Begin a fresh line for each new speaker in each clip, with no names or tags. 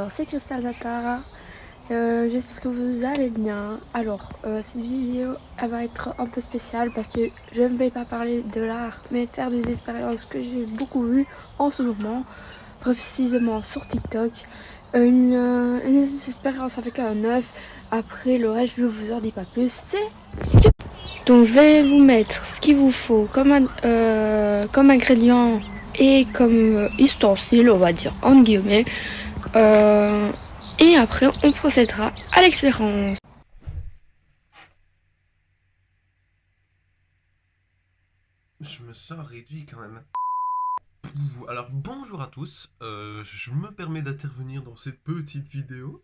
Alors c'est Crystal Data, j'espère que vous allez bien. Alors cette vidéo elle va être un peu spéciale parce que je ne vais pas parler de l'art mais faire des expériences que j'ai beaucoup vues en ce moment, précisément sur TikTok. Une expérience avec un œuf. Après le reste je vous en dis pas plus, donc je vais vous mettre ce qu'il vous faut comme ingrédient et comme ustensile, on va dire entre guillemets. Et après, on procédera à l'expérience.
Je me sens réduit quand même. Alors bonjour à tous, je me permets d'intervenir dans cette petite vidéo.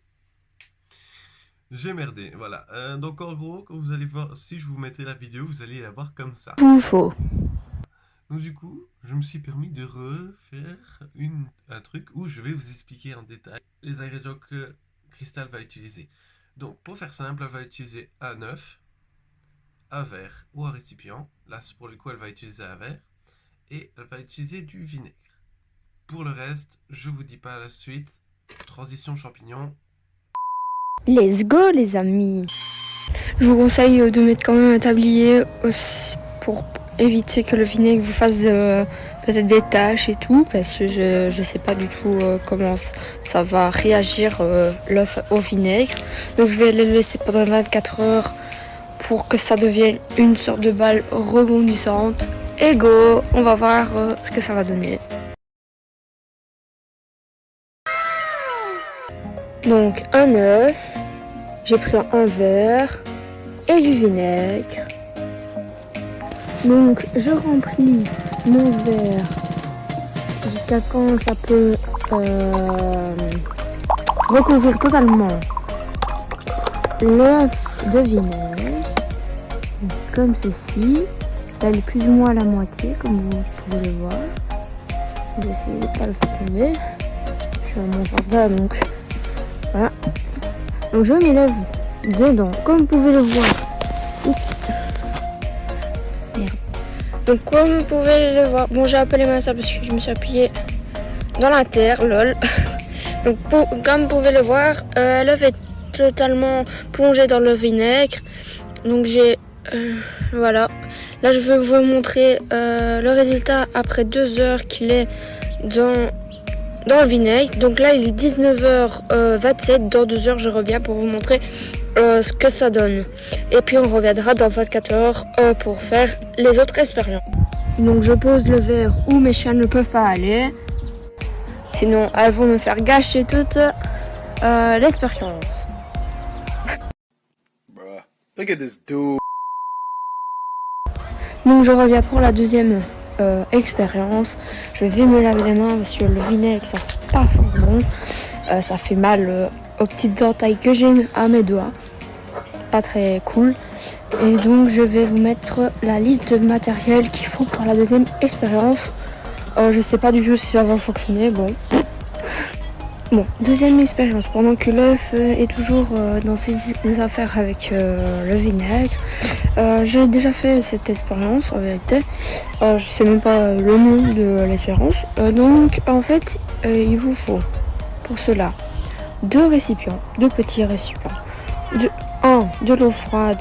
J'ai merdé, voilà. Donc en gros, quand vous allez voir, si je vous mettais la vidéo, vous allez la voir comme ça.
Tout faux.
Donc du coup, je me suis permis de refaire un truc où je vais vous expliquer en détail les ingrédients que Crystal va utiliser. Donc pour faire simple, elle va utiliser un œuf, un verre ou un récipient. Là, pour le coup, elle va utiliser un verre. Et elle va utiliser du vinaigre. Pour le reste, je vous dis pas la suite. Transition champignon.
Let's go les amis. Je vous conseille de mettre quand même un tablier aussi pour éviter que le vinaigre vous fasse peut-être des taches et tout, parce que je sais pas du tout comment ça va réagir l'œuf au vinaigre. Donc je vais le laisser pendant 24 heures pour que ça devienne une sorte de balle rebondissante. Et go, on va voir ce que ça va donner. Donc un œuf, j'ai pris un verre et du vinaigre. Donc je remplis mon verre jusqu'à quand ça peut recouvrir totalement l'œuf de vinaigre. Donc, comme ceci. Là, elle est plus ou moins à la moitié, comme vous pouvez le voir. Je vais essayer de ne pas le faire tomber. Je suis à mon jardin, donc voilà. Donc je mets l'œuf dedans, comme vous pouvez le voir. Oups. Merde. Donc comme vous pouvez le voir, bon j'ai appelé ma soeur parce que je me suis appuyée dans la terre, lol. Donc comme vous pouvez le voir, l'œuf est totalement plongé dans le vinaigre. Donc j'ai voilà. Là je vais vous montrer le résultat après 2 heures qu'il est dans le vinaigre. Donc là il est 19h27. Dans 2 heures je reviens pour vous montrer ce que ça donne. Et puis on reviendra dans 24 heures pour faire les autres expériences. Donc je pose le verre où mes chiens ne peuvent pas aller. Sinon elles vont me faire gâcher toute l'expérience.
Bruh, look at this dude.
Donc je reviens pour la deuxième expérience. Je vais me laver les mains parce que le vinaigre ça sent pas fort bon. Ça fait mal aux petites entailles que j'ai à mes doigts. Pas très cool. Et donc je vais vous mettre la liste de matériel qu'il faut pour la deuxième expérience. Je sais pas du tout si ça va fonctionner. Bon, deuxième expérience. Pendant que l'œuf est toujours dans ses affaires avec le vinaigre. J'ai déjà fait cette expérience en vérité. Je sais même pas le nom de l'expérience. Donc en fait, il vous faut pour cela 2 récipients, 2 petits récipients. De l'eau froide.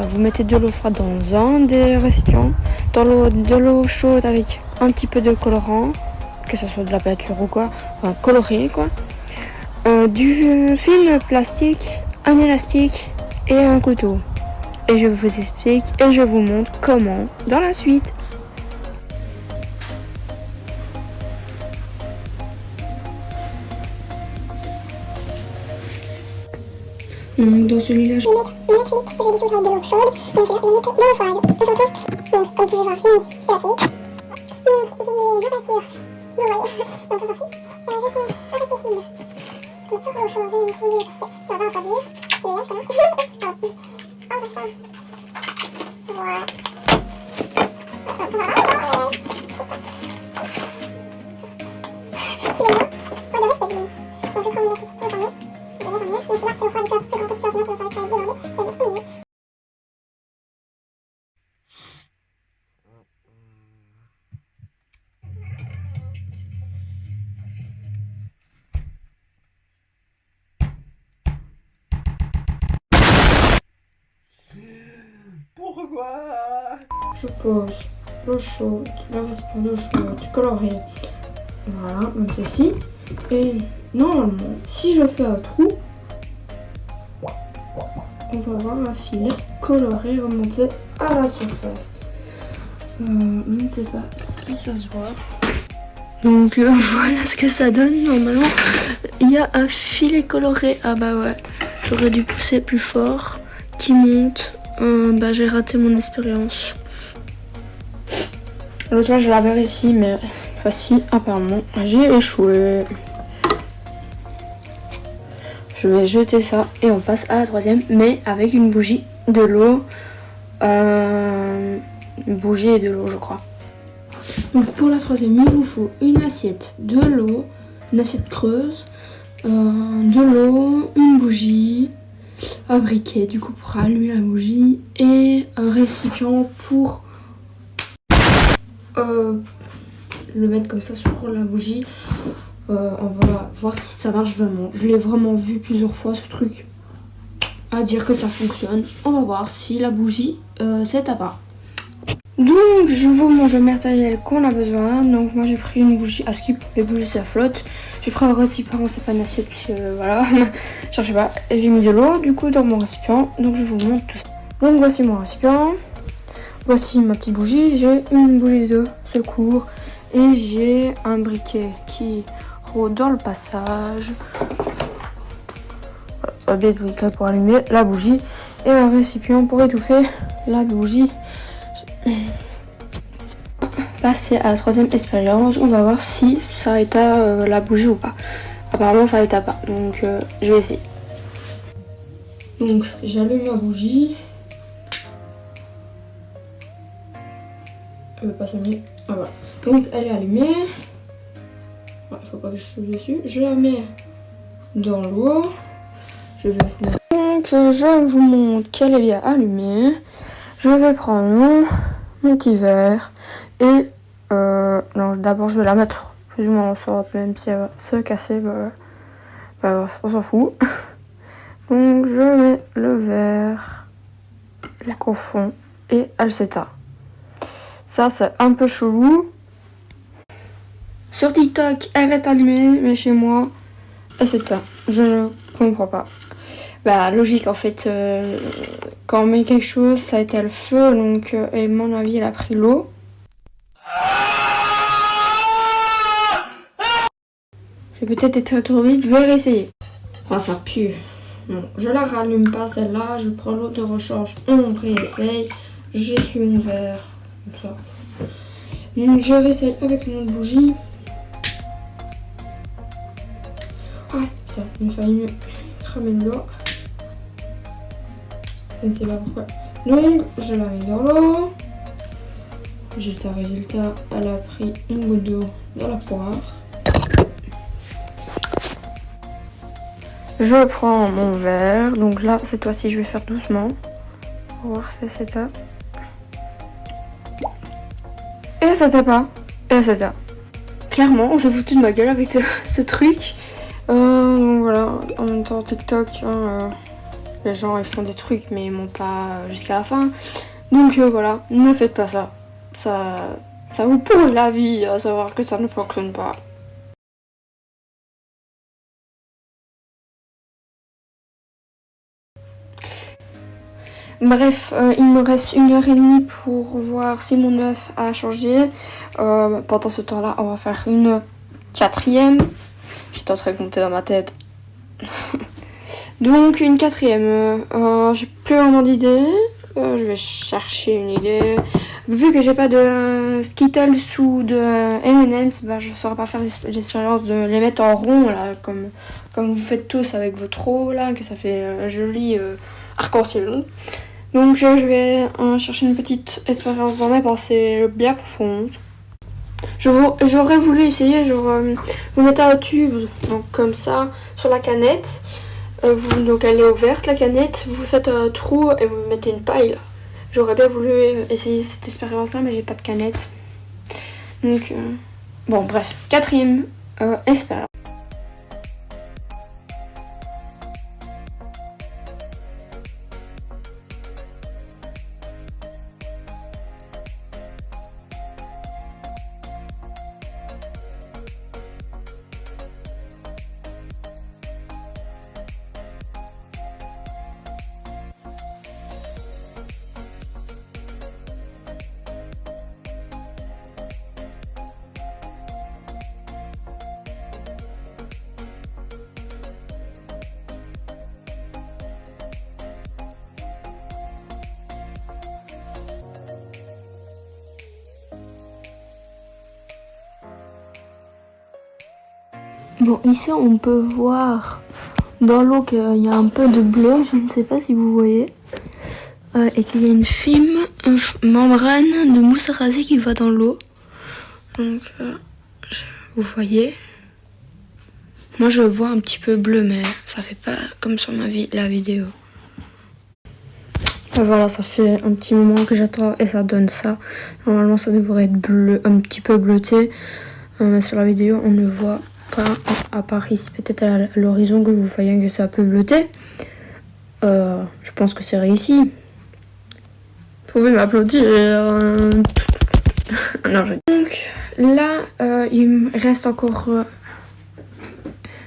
Vous mettez de l'eau froide dans un des récipients. De l'eau chaude avec un petit peu de colorant, que ce soit de la peinture ou quoi, enfin coloré quoi. Du film plastique, un élastique et un couteau. Et je vous explique et je vous montre comment dans la suite. Dans celui-là,
Je vais mettre une électrique que j'ai dissoudre avec de l'eau chaude. Donc je vais le mettre dans l'eau froide. On se retrouve. Donc comme vous pouvez voir, j'ai mis de la fille. Donc j'ai ma peinture. Vous voyez, un peu fiche. Je vais prendre un petit fil. Mettre sur l'eau chaude, je vais le mouiller parce que ça va refroidir. Celui-là, je peux le. Oups, pardon. Oh, j'arrive pas. Voilà. Ça va, non, c'est bon. Oh, le reste, c'est bon. Donc je prends mon électrique pour le fermer. Je vais le fermer. Donc là, c'est au froid, j'ai peur que quand sinon, ça va être débordé.
J'angoisse.
Je pose l'eau chaude, le récipient d'eau chaude, coloré. Voilà, comme ceci. Et normalement, si je fais un trou, on va voir un filet coloré remonter à la surface. Je ne sais pas si ça se voit. Donc voilà ce que ça donne. Normalement, il y a un filet coloré. Ah bah ouais, j'aurais dû pousser plus fort. Qui monte. Bah j'ai raté mon expérience. L'autre fois, je l'avais réussi, mais voici, apparemment, j'ai échoué. Je vais jeter ça et on passe à la troisième, mais avec une bougie, de l'eau. Une bougie et de l'eau, je crois. Donc pour la troisième, il vous faut une assiette, de l'eau, une assiette creuse, de l'eau, une bougie, un briquet du coup pour allumer la bougie et un récipient pour le mettre comme ça sur la bougie. On va voir si ça marche vraiment. Je l'ai vraiment vu plusieurs fois ce truc à dire que ça fonctionne. On va voir si la bougie s'éteint pas. Donc je vous montre le matériel qu'on a besoin. Donc moi j'ai pris une bougie à skip, les bougies ça flotte. J'ai pris un récipient, c'est pas une assiette parce que voilà, je cherchais pas. Et j'ai mis de l'eau du coup dans mon récipient. Donc je vous montre tout ça. Donc voici mon récipient. Voici ma petite bougie. J'ai une bougie de secours et j'ai un briquet qui rôde dans le passage. Un briquet pour allumer la bougie et un récipient pour étouffer la bougie. Passer à la troisième expérience, on va voir si ça éteint la bougie ou pas. Apparemment ça éteint pas, donc je vais essayer. Donc j'allume ma bougie. Elle veut pas s'allumer. Ah, voilà. Donc elle est allumée. Il faut pas que je touche dessus. Je la mets dans l'eau. Je vais vous montrer. Donc je vous montre qu'elle est bien allumée. Je vais prendre mon petit verre et non, d'abord je vais la mettre plus ou moins en sorte, même si elle va se casser, on s'en fout. Donc je mets le verre jusqu'au fond et elle s'éteint. Ça c'est un peu chelou. Sur TikTok elle est allumée, mais chez moi elle s'éteint. Je ne comprends pas. Bah logique en fait, quand on met quelque chose ça a été le feu, donc et à mon avis elle a pris l'eau. J'ai peut-être été trop vite, je vais réessayer. Ah ça pue. Non, je la rallume pas celle-là, je prends l'eau de rechange, on réessaye. J'essuie mon verre, comme ça. Donc je réessaye avec une autre bougie. Ah putain, il m'a fallu cramer le doigt. Je ne sais pas pourquoi. Donc, je la mets dans l'eau. Juste un résultat, elle a pris une goutte d'eau dans la poire. Je prends mon verre. Donc là, cette fois-ci, je vais faire doucement. Pour voir si c'est ça. Et ça t'a pas. Et ça t'a. Clairement, on s'est foutu de ma gueule avec ce truc. Donc voilà, en même temps, TikTok, les gens ils font des trucs mais ils montent pas jusqu'à la fin. Donc voilà, ne faites pas ça. Ça vous pourrit la vie à savoir que ça ne fonctionne pas. Bref, il me reste 1h30 pour voir si mon œuf a changé. Pendant ce temps-là, on va faire une quatrième. J'étais en train de compter dans ma tête. Donc une quatrième, j'ai plus vraiment d'idées, je vais chercher une idée. Vu que j'ai pas de Skittles ou de M&M's, bah, je saurais pas faire l'expérience de les mettre en rond là, comme vous faites tous avec votre eau là, que ça fait un joli arc-en-ciel. Donc je vais chercher une petite expérience dans mes pensées bien profondes. J'aurais voulu essayer, vous mettez un tube donc comme ça sur la canette. Donc elle est ouverte la canette, vous faites un trou et vous mettez une paille. J'aurais bien voulu essayer cette expérience là mais j'ai pas de canette. Donc bon bref, quatrième expérience. Bon, ici on peut voir dans l'eau qu'il y a un peu de bleu, je ne sais pas si vous voyez. Et qu'il y a une membrane de mousse à raser qui va dans l'eau. Donc, vous voyez. Moi je vois un petit peu bleu, mais ça fait pas comme sur la vidéo. Et voilà, ça fait un petit moment que j'attends et ça donne ça. Normalement ça devrait être bleu, un petit peu bleuté. Mais sur la vidéo on ne voit pas, à part ici, peut-être à l'horizon que vous voyez que c'est un peu bleuté. Je pense que c'est réussi. Vous pouvez m'applaudir. Non, donc là, il me reste encore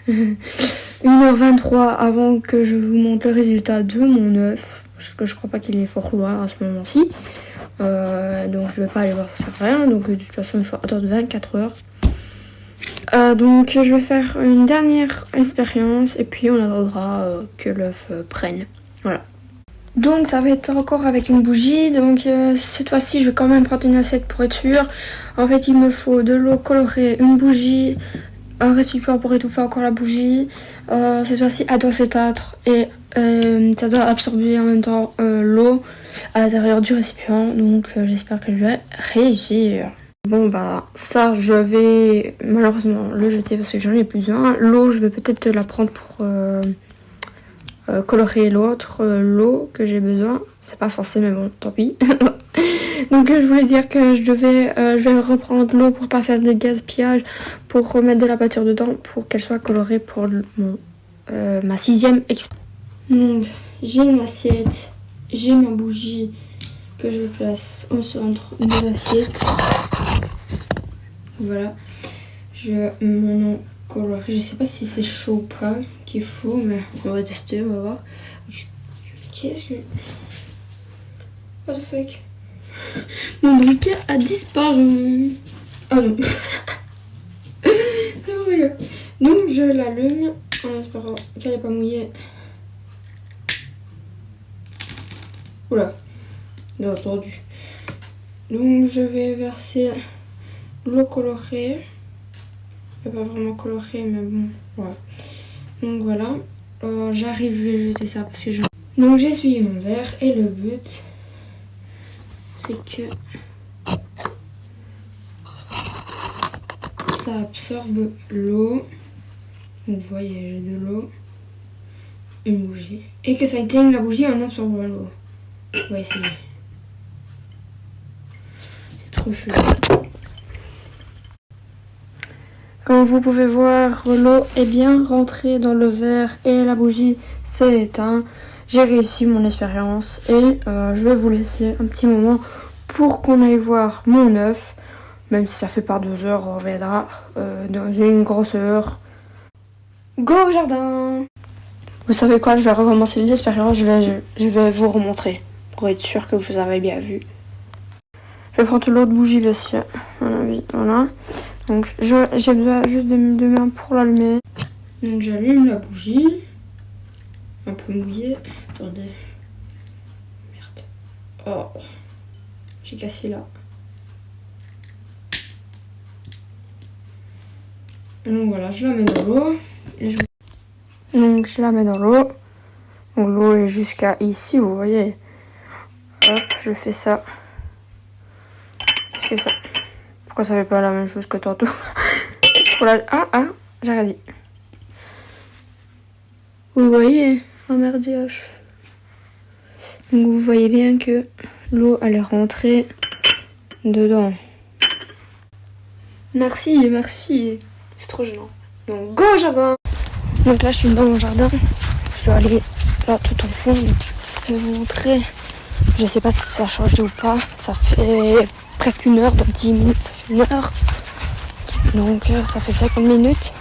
1h23 avant que je vous montre le résultat de mon œuf. Parce que je crois pas qu'il est fort loin à ce moment-ci. Donc je vais pas aller voir, ça sert à rien. Donc de toute façon, il faut attendre 24 heures. Donc je vais faire une dernière expérience et puis on attendra que l'œuf prenne. Voilà. Donc ça va être encore avec une bougie. Donc cette fois-ci je vais quand même prendre une assiette pour être sûre. En fait il me faut de l'eau colorée, une bougie, un récipient pour étouffer encore la bougie. Cette fois-ci elle doit s'éteindre et ça doit absorber en même temps l'eau à l'intérieur du récipient. Donc j'espère que je vais réussir. Bon bah ça je vais malheureusement le jeter parce que j'en ai plus besoin. L'eau je vais peut-être la prendre pour colorer l'autre l'eau que j'ai besoin. C'est pas forcé mais bon tant pis. Donc je voulais dire que je vais reprendre l'eau pour pas faire de gaspillage, pour remettre de la peinture dedans pour qu'elle soit colorée pour ma 6e expérience. Donc j'ai une assiette, j'ai ma bougie que je place au centre de l'assiette. Voilà, mon eau colorée, je sais pas si c'est chaud ou pas qu'il faut, mais on va tester, on va voir. Qu'est-ce que... What the fuck? Mon briquet a disparu. Oh non. Donc je l'allume en espérant qu'elle n'est pas mouillée. Oula, bien entendu. Donc je vais verser l'eau colorée. Pas vraiment colorée mais bon, voilà. Donc voilà, j'arrive, je vais jeter ça parce que je... Donc j'ai essuyé mon verre et le but c'est que ça absorbe l'eau. Vous voyez, j'ai de l'eau, une bougie, et que ça éteigne la bougie en absorbant l'eau. On va essayer. C'est trop chaud. Comme vous pouvez voir, l'eau est bien rentrée dans le verre et la bougie s'est éteinte. J'ai réussi mon expérience et je vais vous laisser un petit moment pour qu'on aille voir mon œuf. Même si ça fait pas 2 heures, on reviendra dans une grosse heure. Go au jardin! Vous savez quoi, je vais recommencer l'expérience, je vais vous remontrer pour être sûr que vous avez bien vu. Je vais prendre l'autre bougie aussi, à mon avis, voilà. Donc j'ai besoin juste de mains pour l'allumer. Donc j'allume la bougie. Un peu mouillée. Attendez. Merde. Oh. J'ai cassé là. Donc voilà, je la mets dans l'eau. Donc je la mets dans l'eau. Donc l'eau est jusqu'à ici, vous voyez. Hop, je fais ça. Je fais ça. Pourquoi ça fait pas la même chose que tantôt? J'ai rien dit. Vous voyez, emmerdage. Donc vous voyez bien que l'eau elle est rentrée dedans. Merci, merci. C'est trop gênant. Donc go au jardin. Donc là je suis dans mon jardin. Je dois aller là tout au fond. Donc, je vais vous montrer. Je sais pas si ça a changé ou pas. Ça fait presque 1 heure, dans 10 minutes ça fait 1 heure. Donc ça fait 50 minutes.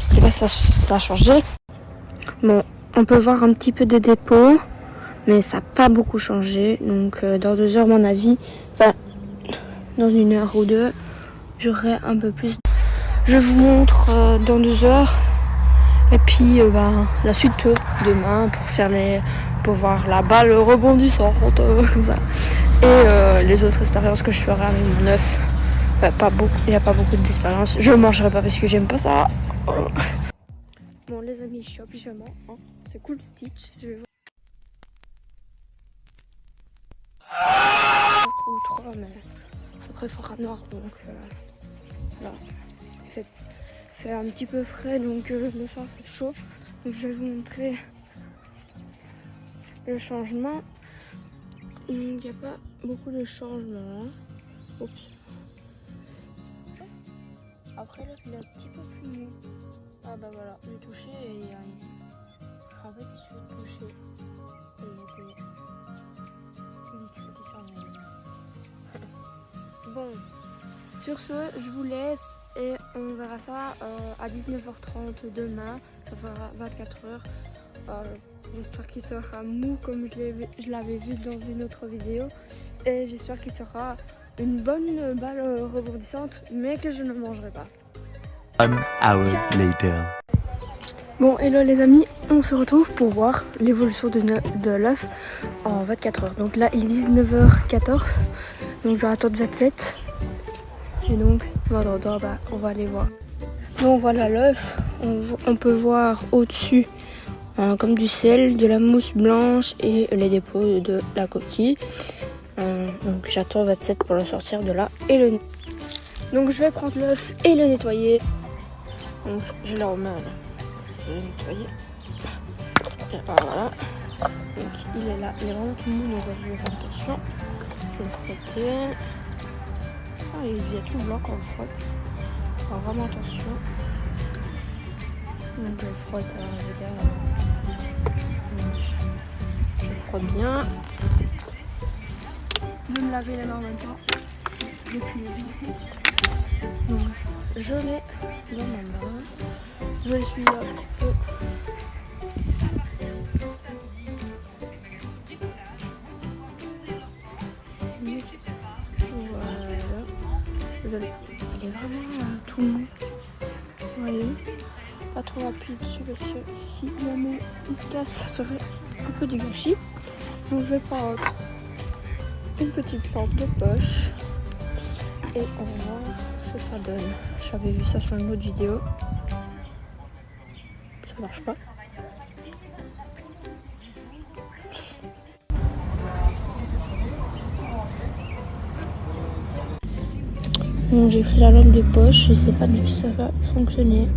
Je sais pas si ça a changé. Bon, on peut voir un petit peu de dépôt, mais ça n'a pas beaucoup changé. Donc dans 2 heures, mon avis, enfin dans 1 heure ou 2, j'aurai un peu plus. Je vous montre dans 2 heures. Et puis la suite demain pour voir la balle rebondissante comme ça. Et les autres expériences que je ferai avec mon œuf. Pas beaucoup, il n'y a pas beaucoup d'expériences. Je ne mangerai pas parce que j'aime pas ça. Oh. Bon les amis, je suis en pyjama, hein. C'est cool Stitch, je vais voir. Ou 3 mais après il fera noir donc là c'est un petit peu frais donc le soir c'est chaud. Donc je vais vous montrer le changement. Il n'y a pas beaucoup de changements. Hein. Oups. Après là il est un petit peu plus mou. Ah bah voilà, j'ai touché et il y a en fait il suffit de toucher et il y a des liquides qui s'en viennent. Bon, sur ce je vous laisse et on verra ça à 19h30 demain, ça fera 24 heures. J'espère qu'il sera mou comme je l'avais vu dans une autre vidéo et j'espère qu'il sera une bonne balle rebondissante mais que je ne mangerai pas.
1 hour later.
Bon, hello les amis, on se retrouve pour voir l'évolution de l'œuf en 24 heures. Donc là, il est 19h14, donc je vais attendre 27. Et donc, on va aller voir. Donc voilà l'œuf, on peut voir au-dessus comme du sel, de la mousse blanche et les dépôts de la coquille. Donc j'attends 27 pour le sortir de là. Donc je vais prendre l'œuf et le nettoyer. Donc je le remets là. Je vais le nettoyer. Voilà. Donc il est là, il est vraiment tout mou, donc je vais faire attention. Je vais le frotter. Ah, il y a tout blanc quand on frotte. Alors vraiment attention. Donc je frotte, regarde. Je frotte bien. Je vais me laver les mains en même temps. Depuis le vide. Donc je l'ai dans ma main. Je vais essuyer un petit peu. Voilà. Il est vraiment tout mou. Vous voyez, pas trop appuyer dessus parce que si jamais il se casse, ça serait un peu du gâchis. Donc je vais prendre une petite lampe de poche et on va voir ce que ça donne. J'avais vu ça sur une autre vidéo. Ça marche pas. Bon, j'ai pris la lampe de poche, je sais pas du tout si ça va fonctionner.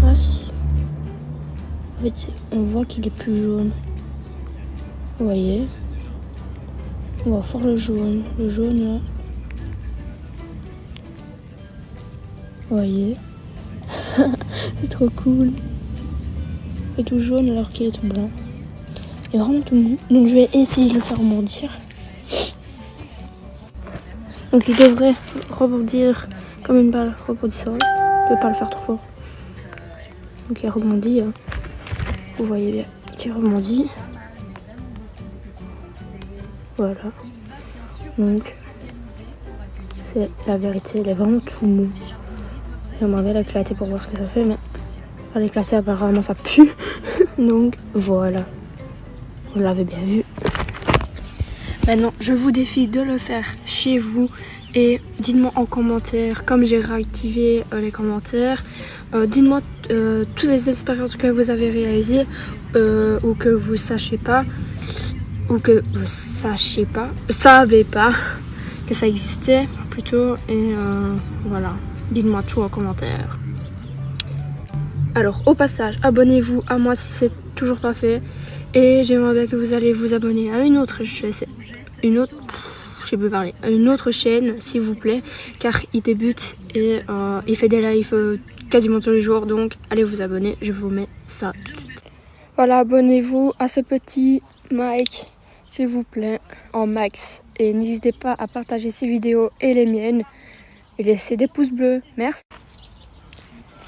Ah si. En fait, on voit qu'il est plus jaune. Vous voyez? On va voir le jaune. Le jaune là. Vous voyez? C'est trop cool. Il est tout jaune alors qu'il est tout blanc. Il est vraiment tout mou. Donc je vais essayer de le faire rebondir. Donc il devrait rebondir comme une balle rebondissante. Je ne vais pas le faire trop fort. Donc il rebondit. Hein. Vous voyez bien qu'il rebondit. Voilà. Donc c'est la vérité, il est vraiment tout mou. J'aimerais bien l'éclater pour voir ce que ça fait, mais à l'éclater apparemment ça pue. Donc voilà. Vous l'avez bien vu. Maintenant, je vous défie de le faire chez vous et dites-moi en commentaire, comme j'ai réactivé les commentaires, dites-moi toutes les expériences que vous avez réalisées ou que vous savez pas que ça existait plutôt et voilà, dites-moi tout en commentaire. Alors au passage, abonnez-vous à moi si c'est toujours pas fait et j'aimerais bien que vous allez vous abonner à une autre chaîne s'il vous plaît, car il débute et il fait des lives quasiment tous les jours, donc allez vous abonner, je vous mets ça tout de suite. Voilà, abonnez-vous à ce petit Mike s'il vous plaît en max et n'hésitez pas à partager ces vidéos et les miennes et laisser des pouces bleus, merci.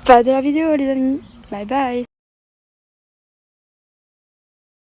Fin de la vidéo les amis, bye bye.